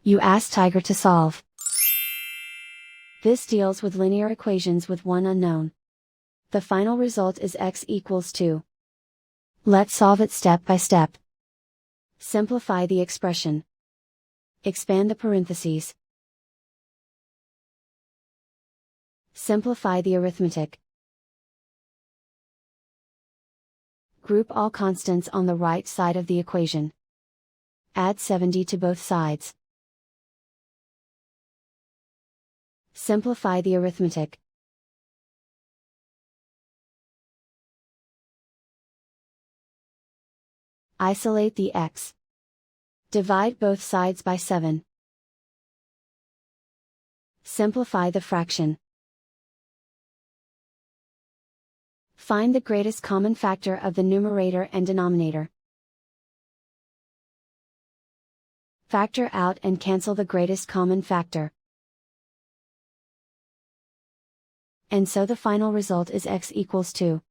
You ask Tiger to solve. This deals with linear equations with one unknown. The final result is x equals 2. Let's solve it step by step. Simplify the expression. Expand the parentheses. Simplify the arithmetic. Group all constants on the right side of the equation. Add 70 to both sides. Simplify the arithmetic. Isolate the x. Divide both sides by 7. Simplify the fraction. Find the greatest common factor of the numerator and denominator. Factor out and cancel the greatest common factor. And so the final result is x equals 2.